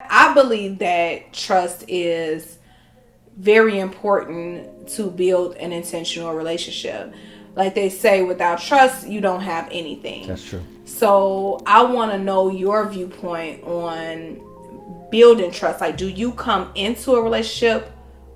I believe that trust is very important to build an intentional relationship. Like they say, without trust, you don't have anything. That's true. So I want to know your viewpoint on building trust. Like, do you come into a relationship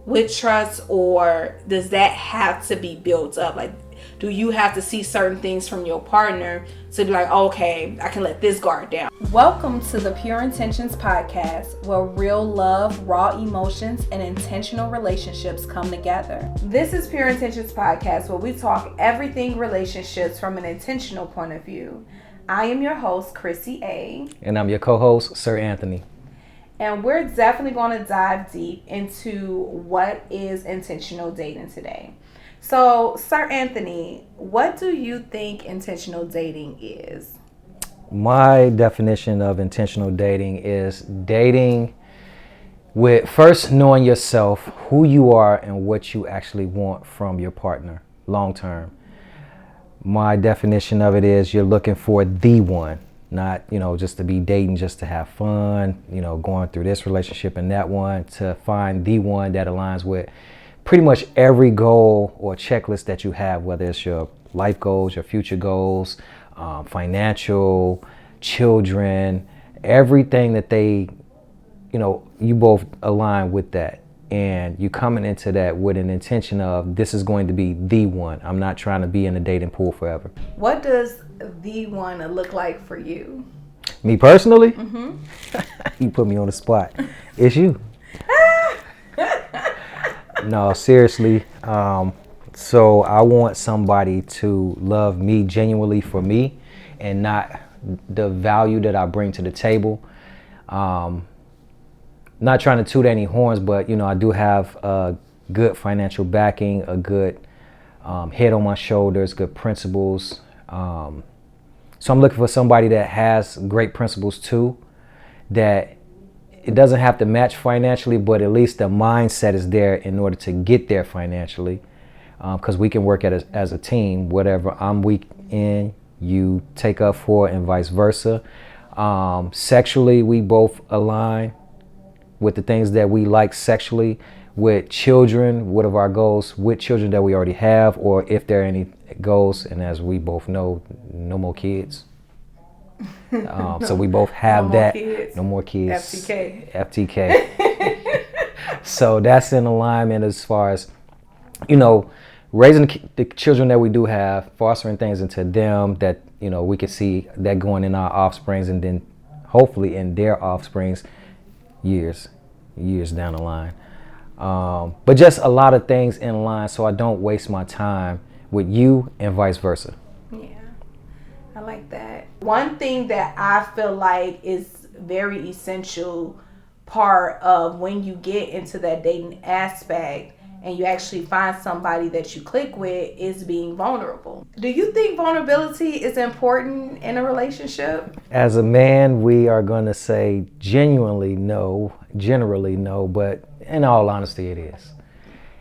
with trust, or does that have to be built up? Like, do you have to see certain things from your partner to be like, okay, I can let this guard down? Welcome to the Pure Intentions podcast, where real love, raw emotions, and intentional relationships come together. This is Pure Intentions podcast, where we talk everything relationships from an intentional point of view. I am your host, Chrissy A. And I'm your co-host, Sir Anthony. And we're definitely going to dive deep into what is intentional dating today. So, Sir Anthony, what do you think intentional dating is? My definition of intentional dating is dating with first knowing yourself, who you are, and what you actually want from your partner long term. My definition of it is you're looking for the one. Not, just to be dating, just to have fun, going through this relationship and that one, to find the one that aligns with pretty much every goal or checklist that you have, whether it's your life goals, your future goals, financial, children, everything that they, you both align with that. And you coming into that with an intention of, this is going to be the one. I'm not trying to be in a dating pool forever. What does the one look like for you? Me personally? Mm-hmm. You put me on the spot. It's you. No, seriously. So I want somebody to love me genuinely for me and not the value that I bring to the table. Not trying to toot any horns, but I do have a good financial backing, a good head on my shoulders, good principles. So I'm looking for somebody that has great principles too, that it doesn't have to match financially, but at least the mindset is there in order to get there financially. Because we can work as a team. Whatever I'm weak in, you take up for, and vice versa. Sexually, we both align with the things that we like sexually. With children, what are our goals with children that we already have, or if there are any goals? And as we both know, no more kids. So we both have no more kids. FTK. So that's in alignment as far as, raising the children that we do have, fostering things into them that, we can see that going in our offsprings, and then hopefully in their offsprings years down the line. But just a lot of things in line so I don't waste my time with you and vice versa. Yeah, I like that. One thing that I feel like is very essential part of when you get into that dating aspect and you actually find somebody that you click with is being vulnerable. Do you think vulnerability is important in a relationship? As a man, we are going to say generally no, but in all honesty, it is.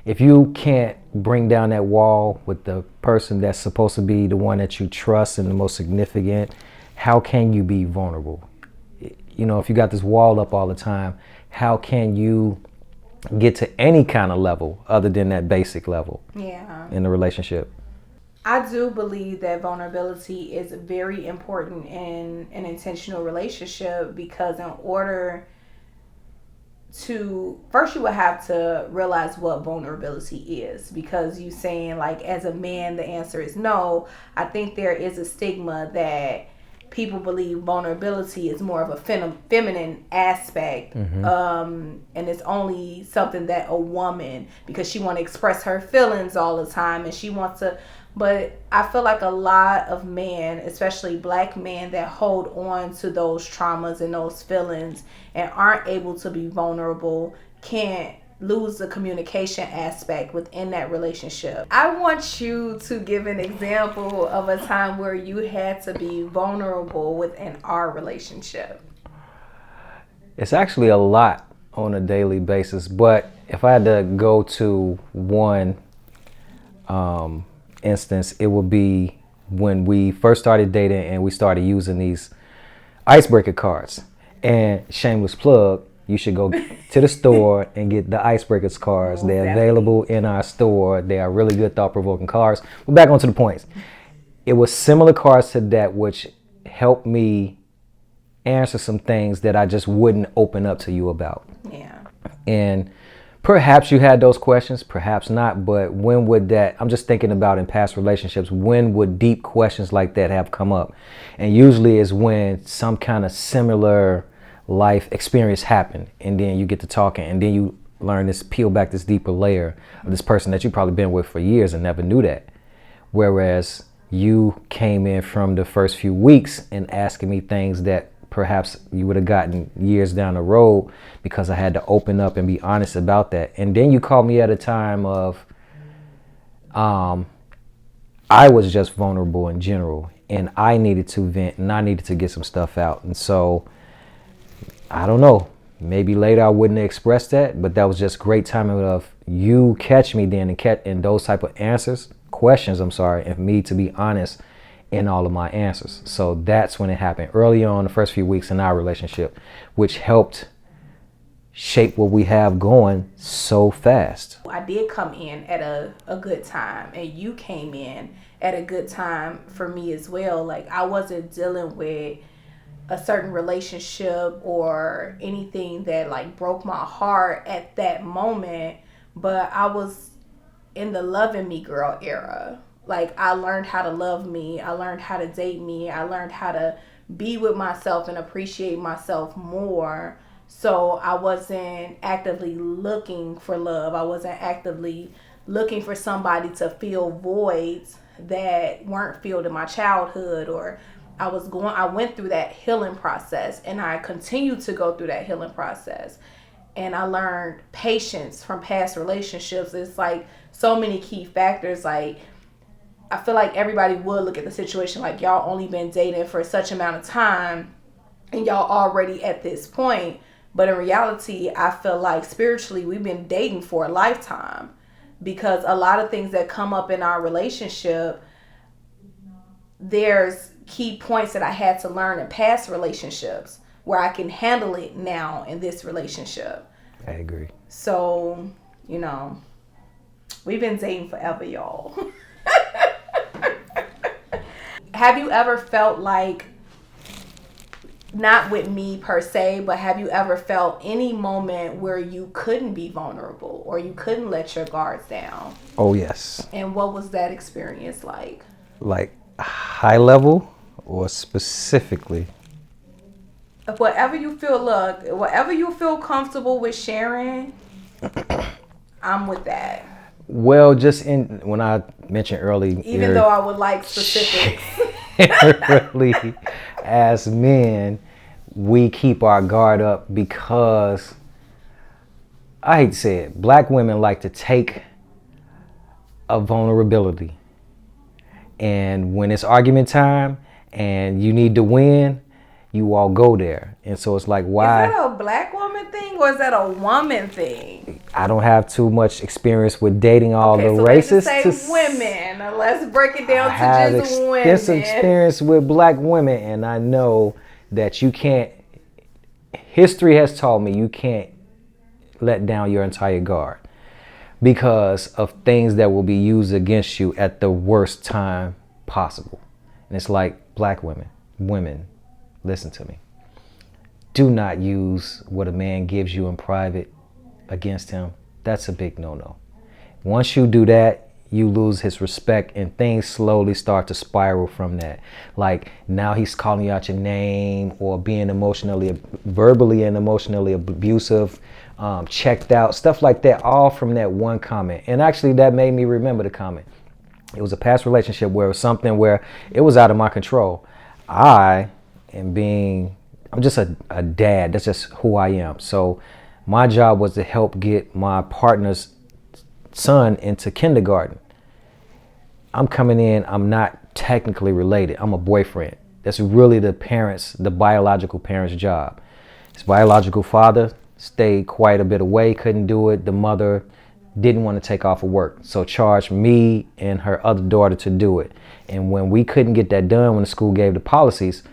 If you can't bring down that wall with the person that's supposed to be the one that you trust and the most significant, how can you be vulnerable? If you got this wall up all the time, how can you get to any kind of level other than that basic level in the relationship? I do believe that vulnerability is very important in an intentional relationship, because in order to, first you would have to realize what vulnerability is, because you saying like as a man the answer is no. I think there is a stigma that people believe vulnerability is more of a feminine aspect, and it's only something that a woman, because she want to express her feelings all the time and she wants to. But I feel like a lot of men, especially black men, that hold on to those traumas and those feelings and aren't able to be vulnerable, can't lose the communication aspect within that relationship. I want you to give an example of a time where you had to be vulnerable within our relationship. It's actually a lot on a daily basis, but if I had to go to one instance, it would be when we first started dating and we started using these icebreaker cards. And shameless plug, you should go to the store and get the Icebreakers cards. They're available in our store. They are really good, thought-provoking cards. But back onto the points. It was similar cards to that which helped me answer some things that I just wouldn't open up to you about. Yeah. And perhaps you had those questions, perhaps not, but when would that, I'm just thinking about in past relationships, when would deep questions like that have come up? And usually is when some kind of similar life experience happened, and then you get to talking, and then you learn this, peel back this deeper layer of this person that you've probably been with for years and never knew that. Whereas you came in from the first few weeks and asking me things that perhaps you would have gotten years down the road, because I had to open up and be honest about that. And then you called me at a time of, I was just vulnerable in general, and I needed to vent, and I needed to get some stuff out. And so, I don't know, maybe later I wouldn't have expressed that, but that was just great timing of you catch me then and those type of questions, and me to be honest in all of my answers. So that's when it happened, early on, the first few weeks in our relationship, which helped shape what we have going so fast. I did come in at a good time, and you came in at a good time for me as well. Like, I wasn't dealing with a certain relationship or anything that like broke my heart at that moment, but I was in the loving me girl era. Like, I learned how to love me. I learned how to date me. I learned how to be with myself and appreciate myself more. So I wasn't actively looking for love. I wasn't actively looking for somebody to fill voids that weren't filled in my childhood, or I went through that healing process, and I continue to go through that healing process. And I learned patience from past relationships. It's like so many key factors. Like, I feel like everybody would look at the situation like, y'all only been dating for such amount of time and y'all already at this point. But in reality, I feel like spiritually we've been dating for a lifetime, because a lot of things that come up in our relationship, there's key points that I had to learn in past relationships where I can handle it now in this relationship. I agree. So, we've been dating forever, y'all. Have you ever felt like, not with me per se, but have you ever felt any moment where you couldn't be vulnerable or you couldn't let your guards down? Oh, yes. And what was that experience like? Like high level or specifically? Whatever you feel comfortable with sharing, I'm with that. Well, just when I mentioned early, even though I would like specifics. Really, as men, we keep our guard up because, I hate to say it, black women like to take a vulnerability. And when it's argument time and you need to win, you all go there. And so it's like, why? Is that a black woman thing or is that a woman thing? I don't have too much experience with dating all the so races. Say women. Let's break it down to just women. I have extensive experience with black women, and I know that you can't, history has taught me you can't let down your entire guard because of things that will be used against you at the worst time possible. And it's like, black women, listen to me. Do not use what a man gives you in private against him. That's a big no-no. Once you do that, you lose his respect, and things slowly start to spiral from that. Like, now he's calling you out your name or being verbally and emotionally abusive, checked out, stuff like that, all from that one comment. And actually that made me remember the comment. It was a past relationship where it was something where it was out of my control. I'm just a dad. That's just who I am. So my job was to help get my partner's son into kindergarten. I'm coming in, I'm not technically related. I'm a boyfriend. That's really the biological parent's job. His biological father stayed quite a bit away, couldn't do it. The mother didn't want to take off of work, so charged me and her other daughter to do it. And when we couldn't get that done, when the school gave the policies,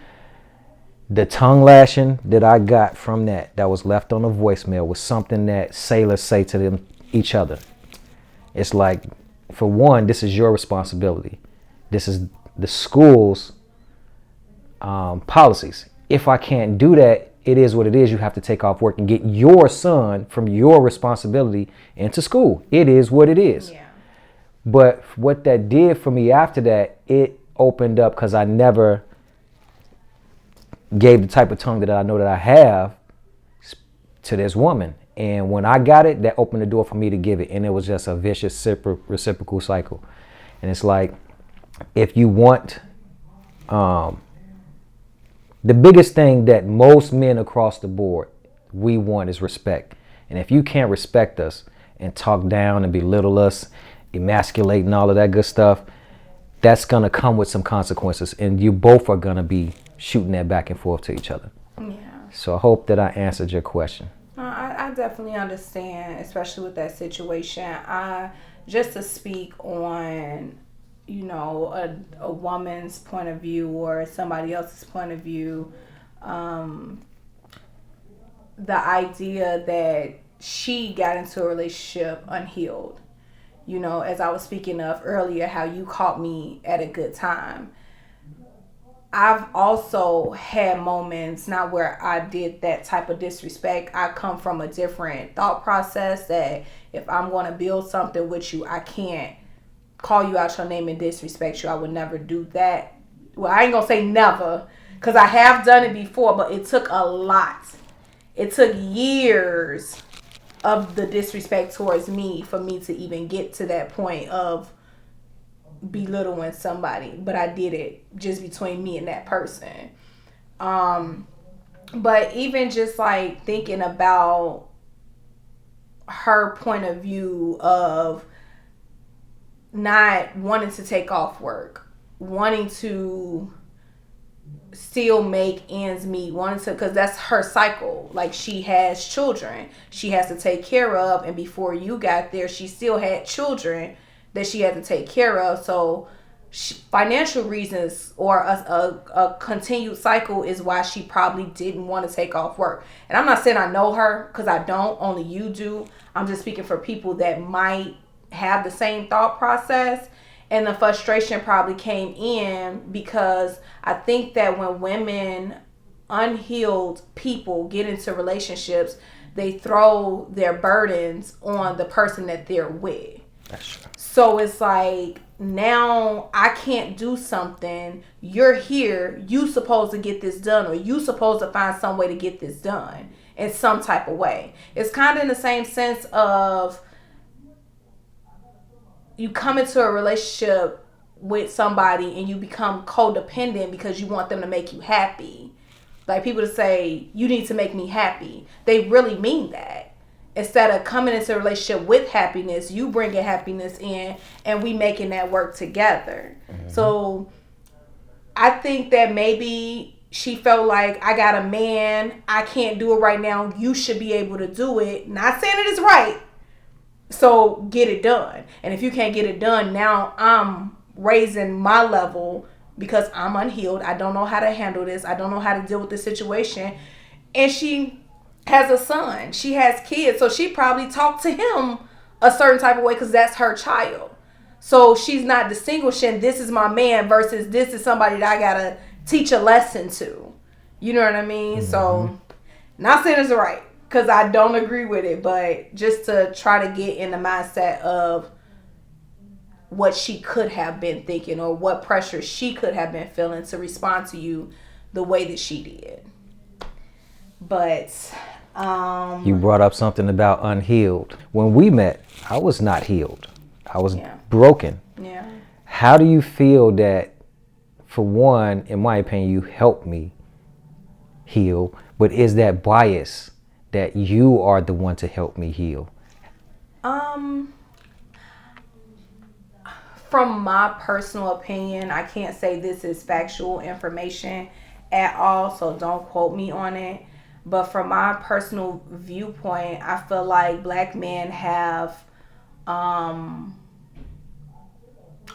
The tongue lashing that I got from that was left on a voicemail was something that sailors say to them each other. It's like, for one, this is your responsibility. This is the school's policies. If I can't do that, it is what it is. You have to take off work and get your son from your responsibility into school. It is what it is. Yeah. But what that did for me after that, it opened up, because I never gave the type of tongue that I know that I have to this woman. And when I got it, that opened the door for me to give it. And it was just a vicious reciprocal cycle. And it's like, if you want, the biggest thing that most men across the board, we want is respect. And if you can't respect us and talk down and belittle us, emasculate and all of that good stuff, that's going to come with some consequences. And you both are going to be shooting that back and forth to each other. Yeah. So I hope that I answered your question. I definitely understand, especially with that situation. Just to speak on, you know, a woman's point of view or somebody else's point of view, the idea that she got into a relationship unhealed. You know, as I was speaking of earlier, how you caught me at a good time. I've also had moments, not where I did that type of disrespect. I come from a different thought process that if I'm going to build something with you, I can't call you out your name and disrespect you. I would never do that. Well, I ain't going to say never, because I have done it before, but it took a lot. It took years of the disrespect towards me for me to even get to that point of belittling somebody, but I did it just between me and that person. But even just like thinking about her point of view of not wanting to take off work, wanting to still make ends meet, wanting to, because that's her cycle. Like, she has children she has to take care of, and before you got there, she still had children that she had to take care of. So financial reasons or a continued cycle is why she probably didn't want to take off work. And I'm not saying I know her, because I don't, only you do. I'm just speaking for people that might have the same thought process. And the frustration probably came in because I think that when women, unhealed people, get into relationships, they throw their burdens on the person that they're with. That's true. So it's like, now I can't do something. You're here. You supposed to get this done, or you supposed to find some way to get this done in some type of way. It's kind of in the same sense of you come into a relationship with somebody and you become codependent because you want them to make you happy. Like, people to say, you need to make me happy. They really mean that. Instead of coming into a relationship with happiness, you bringing happiness in and we making that work together. Mm-hmm. So I think that maybe she felt like, I got a man, I can't do it right now, you should be able to do it. Not saying it is right. So get it done. And if you can't get it done, now I'm raising my level because I'm unhealed. I don't know how to handle this. I don't know how to deal with the situation. And she has a son. She has kids. So she probably talked to him a certain type of way because that's her child. So she's not distinguishing, this is my man versus this is somebody that I got to teach a lesson to. You know what I mean? Mm-hmm. So not saying it's right, because I don't agree with it, but just to try to get in the mindset of what she could have been thinking or what pressure she could have been feeling to respond to you the way that she did. But you brought up something about unhealed. When we met, I was not healed. I was broken. Yeah. How do you feel that, for one, in my opinion, you helped me heal, but is that bias that you are the one to help me heal? From my personal opinion, I can't say this is factual information at all, so don't quote me on it. But from my personal viewpoint, I feel like black men have a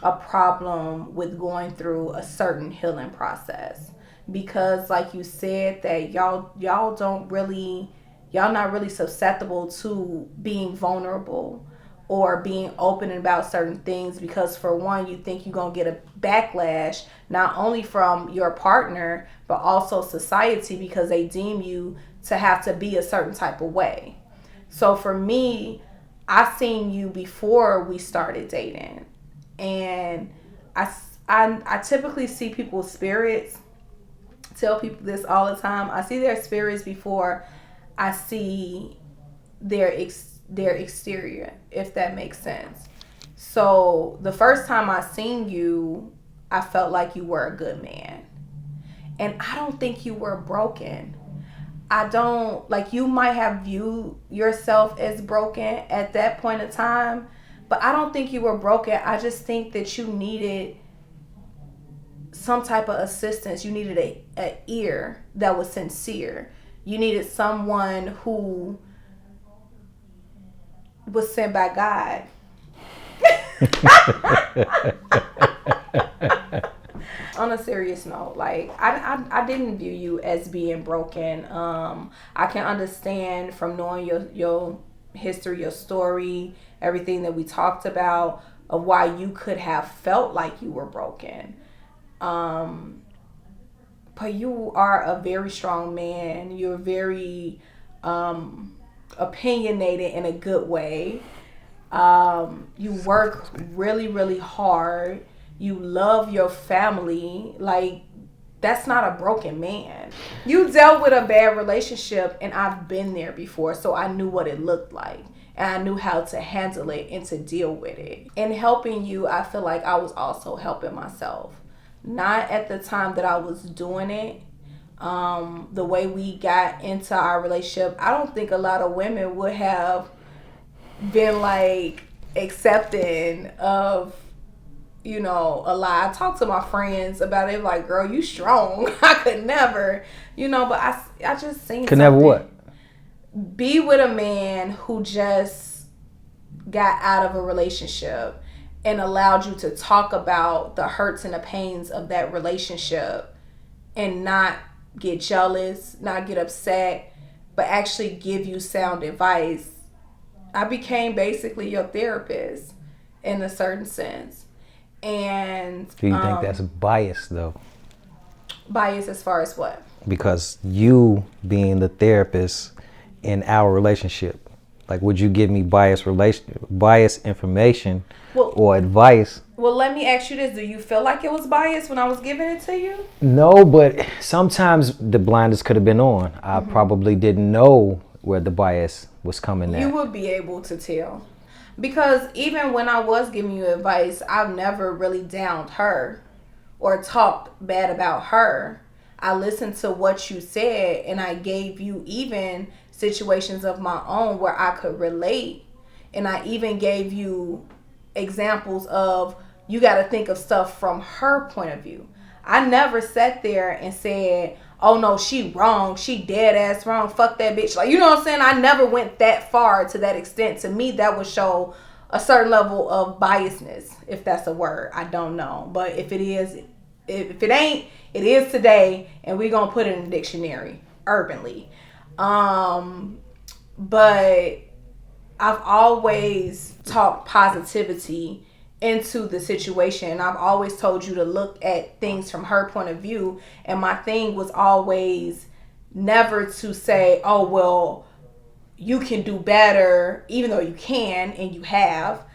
problem with going through a certain healing process. because like you said that y'all don't really, y'all not really susceptible to being vulnerable or being open about certain things, because for one, you think you're going to get a backlash not only from your partner but also society, because they deem you to have to be a certain type of way. So for me, I seen you before we started dating, and I typically see people's spirits. Tell people this all the time. I see their spirits before I see their exterior, if that makes sense. So the first time I seen you, I felt like you were a good man, and I don't think you were broken. I don't, like, you might have viewed yourself as broken at that point in time, but I don't think you were broken. I just think that you needed some type of assistance. You needed a ear that was sincere. You needed someone who was sent by God. On a serious note, like, I didn't view you as being broken. I can understand from knowing your history, your story, everything that we talked about, of why you could have felt like you were broken. But you are a very strong man. You're very opinionated in a good way. You work really, really hard. You love your family. Like, that's not a broken man. You dealt with a bad relationship, and I've been there before, so I knew what it looked like. And I knew how to handle it and to deal with it. In helping you, I feel like I was also helping myself. Not at the time that I was doing it. The way we got into our relationship, I don't think a lot of women would have been like accepting of, you know, a lie. I talk to my friends about it, like, girl, you strong. I could never, you know, but I just seen could never what? Be with a man who just got out of a relationship and allowed you to talk about the hurts and the pains of that relationship and not get jealous, not get upset, but actually give you sound advice. I became basically your therapist in a certain sense. And do you think that's biased though? Biased as far as what? Because you being the therapist in our relationship, like, would you give me biased information or advice? Well, let me ask you this. Do you feel like it was biased when I was giving it to you? No, but sometimes the blinders could have been on. I probably didn't know where the bias was coming at. You would be able to tell. Because even when I was giving you advice, I've never really downed her or talked bad about her. I listened to what you said, and I gave you even situations of my own where I could relate. And I even gave you examples of, you got to think of stuff from her point of view. I never sat there and said, oh no, she wrong, she dead ass wrong, fuck that bitch. Like, you know what I'm saying? I never went that far, to that extent. To me, that would show a certain level of biasness, if that's a word. I don't know. But if it is, if it ain't, it is today, and we're going to put it in the dictionary, urbanly. But I've always taught positivity into the situation, and I've always told you to look at things from her point of view. And my thing was always never to say, oh well, you can do better, even though you can and you have.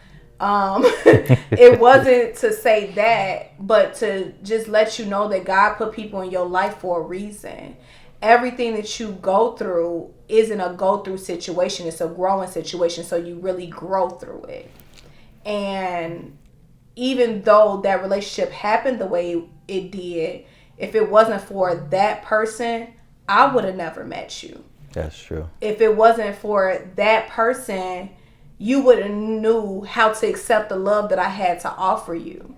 It wasn't to say that, but to just let you know that God put people in your life for a reason. Everything that you go through isn't a go through situation, it's a growing situation, so you really grow through it. And even though that relationship happened the way it did, if it wasn't for that person, I would have never met you. That's true. If it wasn't for that person, you would have knew how to accept the love that I had to offer you.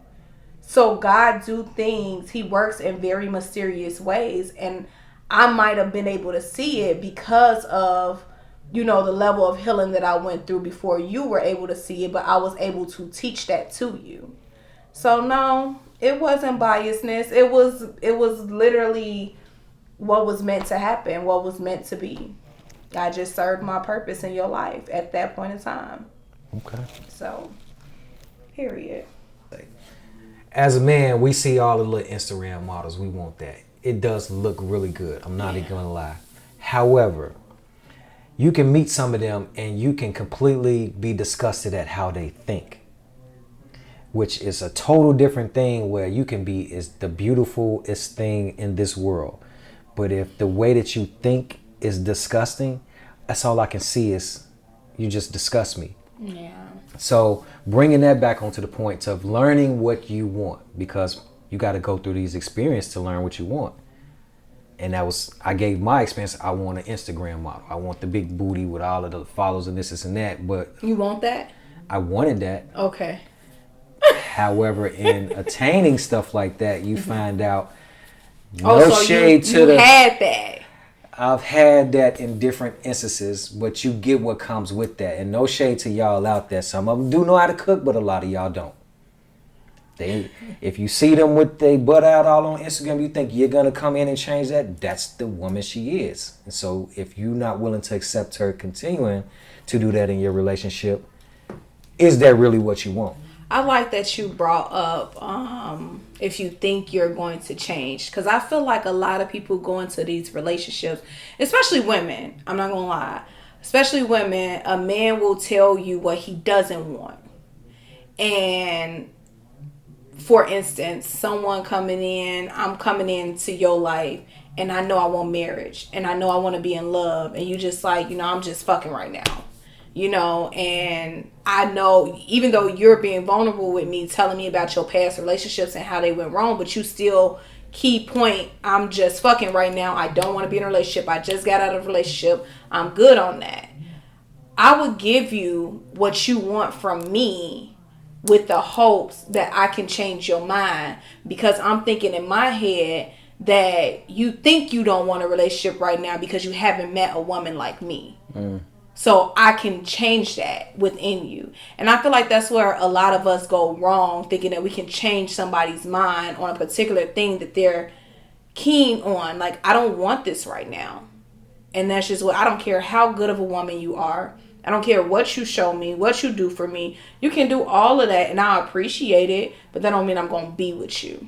So God do things. He works in very mysterious ways. And I might have been able to see it because of, you know, the level of healing that I went through before you were able to see it, but I was able to teach that to you. So no, It wasn't biasness. It was literally what was meant to happen, what was meant to be. I just served my purpose in your life at that point in time. Okay. So, period. As a man, we see all the little Instagram models. We want that. It does look really good. I'm not even gonna lie. However, you can meet some of them and you can completely be disgusted at how they think, which is a total different thing. Where you can be is the beautifulest thing in this world, but if the way that you think is disgusting, that's all I can see is you just disgust me. Yeah. So bringing that back onto the point of learning what you want, because you got to go through these experiences to learn what you want. And I gave my experience. I want an Instagram model. I want the big booty with all of the follows and this and that. But you want that? I wanted that. Okay. However, in attaining stuff like that, you find out so you had that. I've had that in different instances, but you get what comes with that. And no shade to y'all out there. Some of them do know how to cook, but a lot of y'all don't. If you see them with their butt out all on Instagram, you think you're going to come in and change that. That's the woman she is. And so if you're not willing to accept her continuing to do that in your relationship, is that really what you want? I like that you brought up if you think you're going to change, because I feel like a lot of people go into these relationships, especially women, I'm not gonna lie, especially women, a man will tell you what he doesn't want. And for instance, someone I'm coming into your life and I know I want marriage and I know I want to be in love, and you just like, I'm just fucking right now. And I know, even though you're being vulnerable with me, telling me about your past relationships and how they went wrong, but you still key point, I'm just fucking right now. I don't want to be in a relationship. I just got out of a relationship. I'm good on that. I would give you what you want from me with the hopes that I can change your mind, because I'm thinking in my head that you think you don't want a relationship right now because you haven't met a woman like me. So I can change that within you. And I feel like that's where a lot of us go wrong, thinking that we can change somebody's mind on a particular thing that they're keen on. Like, I don't want this right now. And that's just what, I don't care how good of a woman you are. I don't care what you show me, what you do for me. You can do all of that and I appreciate it, but that don't mean I'm going to be with you.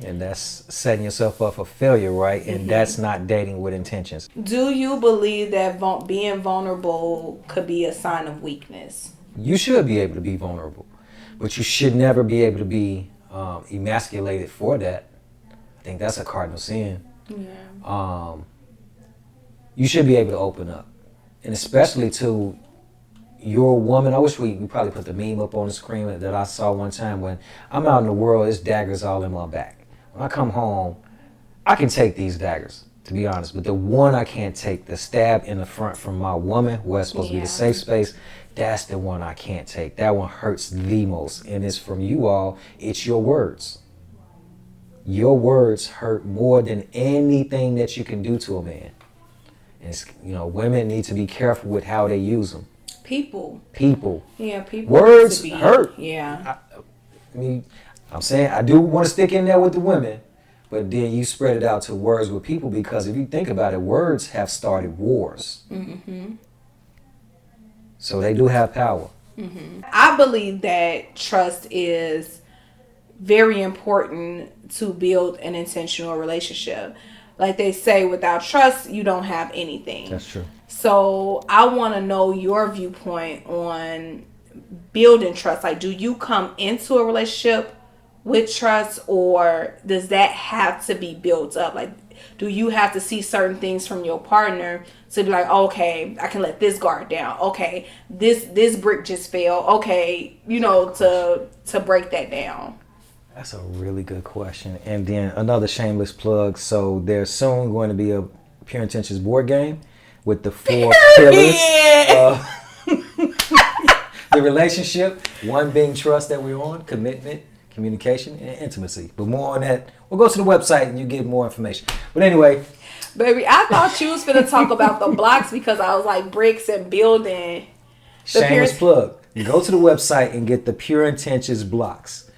And that's setting yourself up for failure, right? And that's not dating with intentions. Do you believe that being vulnerable could be a sign of weakness? You should be able to be vulnerable, but you should never be able to be emasculated for that. I think that's a cardinal sin. Yeah. You should be able to open up, and especially to your woman. I wish we probably put the meme up on the screen that I saw one time. When I'm out in the world, there's daggers all in my back. When I come home, I can take these daggers, to be honest, but the one I can't take, the stab in the front from my woman, where it's supposed to be the safe space, that's the one I can't take. That one hurts the most, and it's from you all. It's your words. Your words hurt more than anything that you can do to a man. And it's, women need to be careful with how they use them. People. Yeah, people. Words hurt. Yeah. I'm saying I do want to stick in there with the women, but then you spread it out to words with people, because if you think about it, words have started wars. Mm-hmm. So they do have power. Mm-hmm. I believe that trust is very important to build an intentional relationship. Like they say, without trust, you don't have anything. That's true. So I want to know your viewpoint on building trust. Like, do you come into a relationship with trust, or does that have to be built up? Like, do you have to see certain things from your partner to be like, okay, I can let this guard down. Okay, this brick just fell. Okay, to break that down. That's a really good question. And then another shameless plug. So there's soon going to be a Pure Intentions board game with the 4 pillars of the relationship. One being trust that we're on, commitment, communication, and intimacy. But more on that, we'll go to the website and you get more information. But anyway. Baby, I thought you was going to talk about the blocks, because I was like bricks and building. Shameless plug. You go to the website and get the Pure Intentions blocks.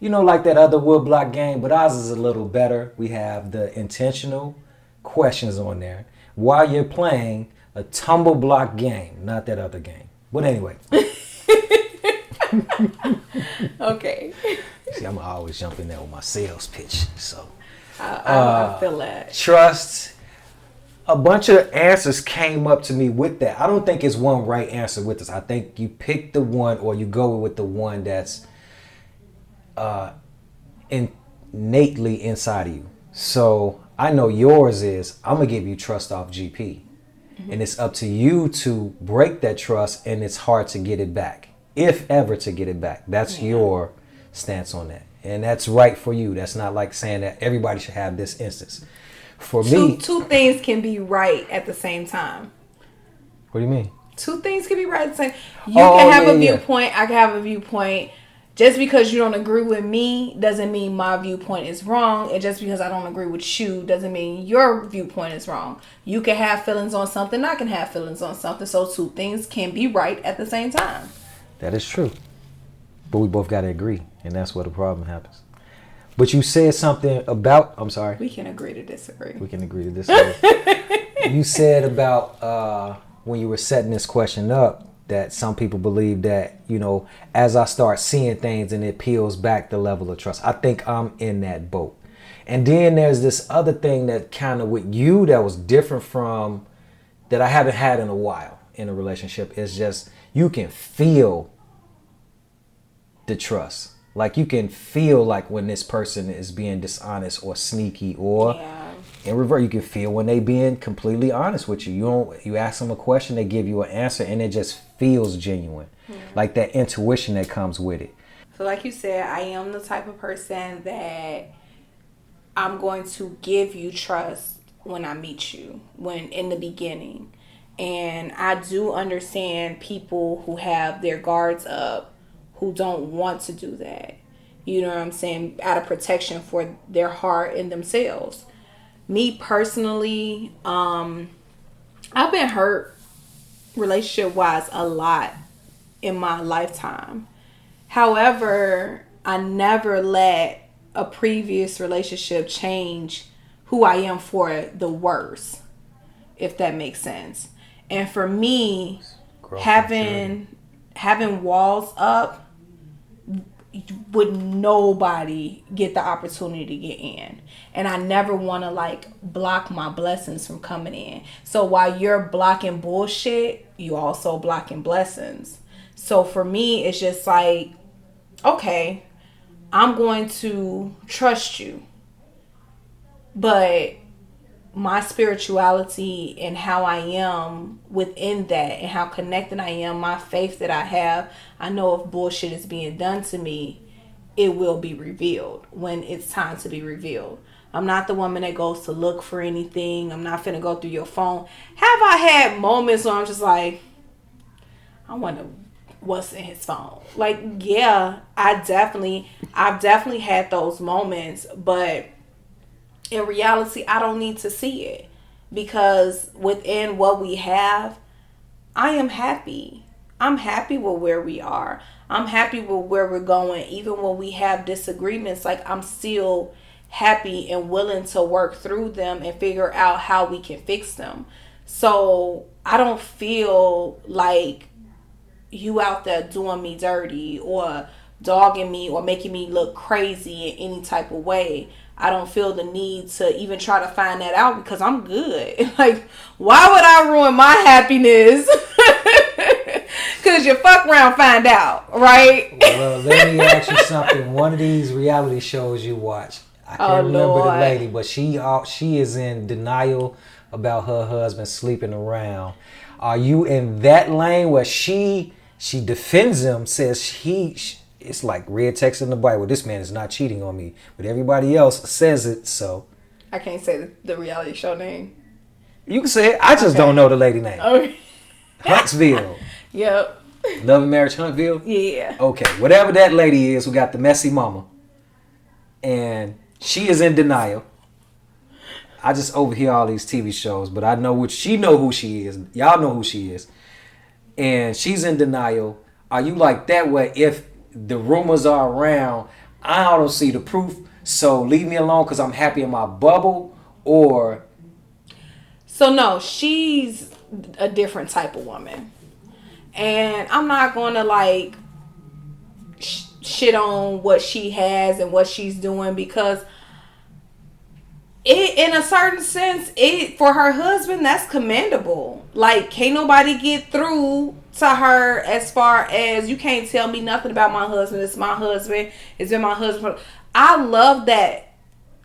like that other woodblock game, but ours is a little better. We have the intentional questions on there while you're playing a tumble block game, not that other game. But anyway. Okay. See, I'm always jumping there with my sales pitch. So I feel that. Trust. A bunch of answers came up to me with that. I don't think it's one right answer with this. I think you pick the one, or you go with the one that's innately inside of you. So I know yours is, I'm going to give you trust off GP. Mm-hmm. And it's up to you to break that trust, and it's hard to get it back. If ever to get it back. That's your stance on that. And that's right for you. That's not like saying that everybody should have this instance. For me, two things can be right at the same time. What do you mean? Two things can be right at the same. You can have a viewpoint. I can have a viewpoint. Just because you don't agree with me doesn't mean my viewpoint is wrong. And just because I don't agree with you doesn't mean your viewpoint is wrong. You can have feelings on something. I can have feelings on something. So two things can be right at the same time. That is true. But we both got to agree. And that's where the problem happens. But you said something about, I'm sorry. We can agree to disagree. We can agree to disagree. You said about when you were setting this question up that some people believe that, as I start seeing things and it peels back the level of trust. I think I'm in that boat. And then there's this other thing that kind of with you that was different from, that I haven't had in a while in a relationship. It's just, you can feel the trust. Like you can feel like when this person is being dishonest or sneaky, or in reverse, you can feel when they being completely honest with you. You ask them a question, they give you an answer, and it just feels genuine. Like that intuition that comes with it. So like you said, I am the type of person that I'm going to give you trust when I meet you, when in the beginning. And I do understand people who have their guards up, who don't want to do that. You know what I'm saying? Out of protection for their heart and themselves. Me personally, I've been hurt relationship wise a lot in my lifetime. However, I never let a previous relationship change who I am for the worse, if that makes sense. And for me, having walls up would nobody get the opportunity to get in. And I never want to block my blessings from coming in. So while you're blocking bullshit, you also blocking blessings. So for me, it's just like, okay, I'm going to trust you. But my spirituality and how I am within that and how connected I am, my faith that I have, I know if bullshit is being done to me, it will be revealed when it's time to be revealed. I'm not the woman that goes to look for anything. I'm not finna go through your phone. Have I had moments where I'm just like, I wonder what's in his phone? Yeah, I've definitely had those moments, but in reality, I don't need to see it, because within what we have, I am happy. I'm happy with where we are. I'm happy with where we're going. Even when we have disagreements, I'm still happy and willing to work through them and figure out how we can fix them. So I don't feel like you out there doing me dirty or dogging me or making me look crazy in any type of way. I don't feel the need to even try to find that out, because I'm good. Why would I ruin my happiness? Because you fuck around, find out, right? Well, let me ask you something. One of these reality shows you watch, I can't remember the lady, but she is in denial about her husband sleeping around. Are you in that lane where she defends him, says it's like red text in the Bible, this man is not cheating on me, but everybody else says it, so. I can't say the reality show name. You can say it. I just don't know the lady name. Okay. Huntsville. Yep. Love and Marriage Huntsville? Yeah. Okay, whatever that lady is who got the messy mama. And she is in denial. I just overhear all these TV shows, but I know she know who she is. Y'all know who she is. And she's in denial. Are you like that where if the rumors are around, I don't see the proof, so leave me alone because I'm happy in my bubble, or... So no, she's a different type of woman. And I'm not going to like shit on what she has and what she's doing, because it, in a certain sense, it, for her husband, that's commendable. Like, can't nobody get through to her as far as, you can't tell me nothing about my husband. It's my husband. It's been my husband. I love that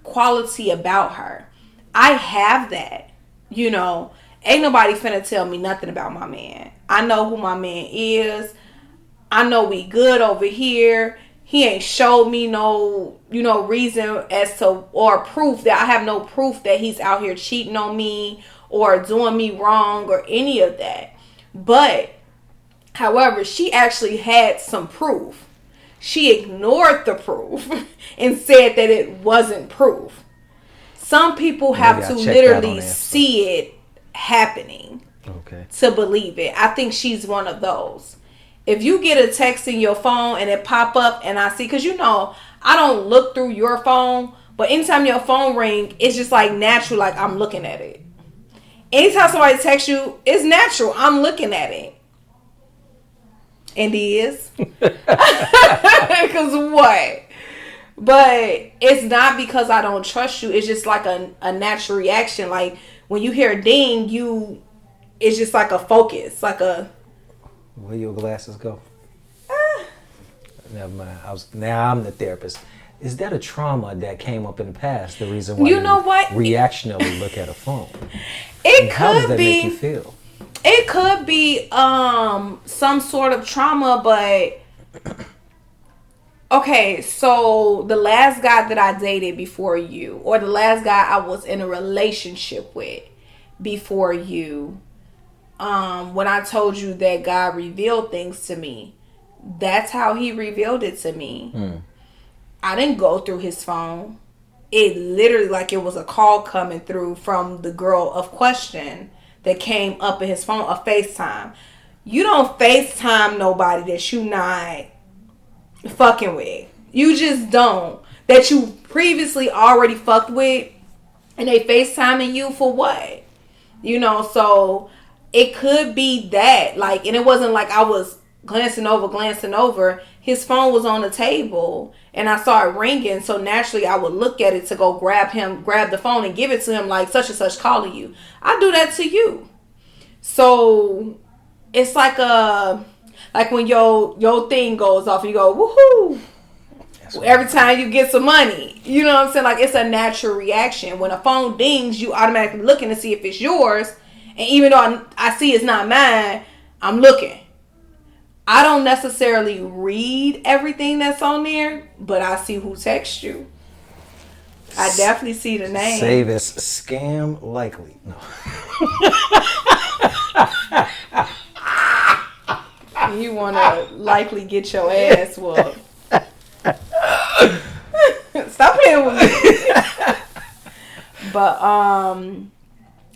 quality about her. I have that. You know, ain't nobody finna tell me nothing about my man. I know who my man is. I know we good over here. He ain't showed me no, reason as to, or proof that, I have no proof that he's out here cheating on me or doing me wrong or any of that. But, however, she actually had some proof. She ignored the proof and said that it wasn't proof. Some people have to literally see it happening to believe it. I think she's one of those. If you get a text in your phone and it pop up and I see, because I don't look through your phone, but anytime your phone ring, it's just like natural, like I'm looking at it. Anytime somebody texts you, it's natural, I'm looking at it. And it is. Because what? But it's not because I don't trust you. It's just like a natural reaction. Like when you hear a ding, it's just like a focus, like a... Where your glasses go? Never mind. Now I'm the therapist. Is that a trauma that came up in the past? The reason why you reactionarily look at a phone. How does that make you feel? It could be some sort of trauma, but okay. So the last guy that I dated before you, or the last guy I was in a relationship with before you. When I told you that God revealed things to me, that's how he revealed it to me. I didn't go through his phone. It literally, like it was a call coming through from the girl of question that came up in his phone, a FaceTime. You don't FaceTime nobody that you not fucking with. You just don't. That you previously already fucked with, and they FaceTiming you for what? So... it could be that, like, and it wasn't like I was glancing over. His phone was on the table, and I saw it ringing, so naturally I would look at it to go grab the phone and give it to him, like, such and such calling you. I do that to you. So, it's like when your thing goes off, you go, woohoo! Every time you get some money. You know what I'm saying? Like, it's a natural reaction. When a phone dings, you automatically looking to see if it's yours. And even though I see it's not mine, I'm looking. I don't necessarily read everything that's on there, but I see who texts you. I definitely see the name. Save as scam likely. No. You want to likely get your ass whooped. Stop playing with me. But,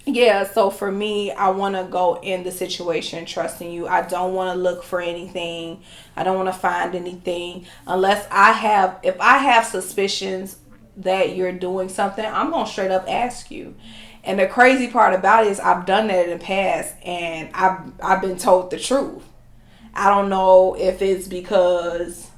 yeah, so for me, I want to go in the situation trusting you. I don't want to look for anything. I don't want to find anything unless if I have suspicions that you're doing something, I'm going to straight up ask you. And the crazy part about it is I've done that in the past and I've been told the truth. I don't know if it's because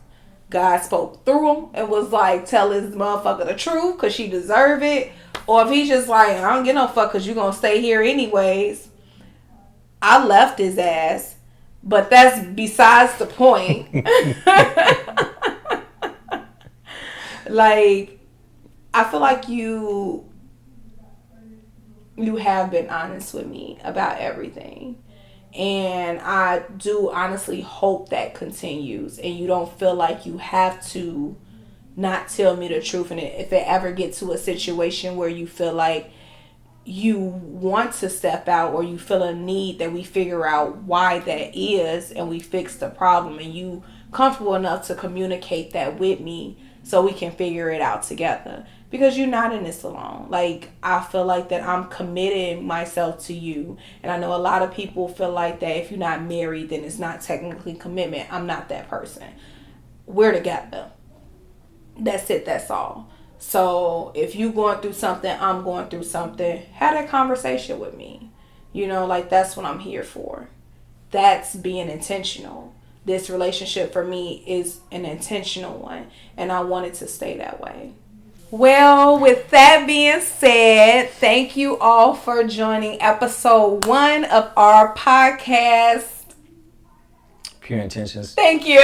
God spoke through him and was like, tell this motherfucker the truth because she deserve it. Or if he's just like, I don't get no fuck because you're going to stay here anyways. I left his ass. But that's besides the point. Like, I feel like you have been honest with me about everything. And I do honestly hope that continues. And you don't feel like you have to not tell me the truth. And if it ever gets to a situation where you feel like you want to step out or you feel a need, that we figure out why that is and we fix the problem, and you comfortable enough to communicate that with me so we can figure it out together, because you're not in this alone. Like, I feel like that I'm committing myself to you, and I know a lot of people feel like that if you're not married then it's not technically commitment. I'm not that person. We're together. That's it, that's all. So if you going through something, I'm going through something, have that conversation with me. Like that's what I'm here for. That's being intentional. This relationship for me is an intentional one, and I want it to stay that way. Well, with that being said, thank you all for joining episode 1 of our podcast. Pure intentions. Thank you.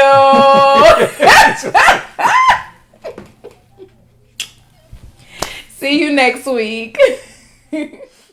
See you next week.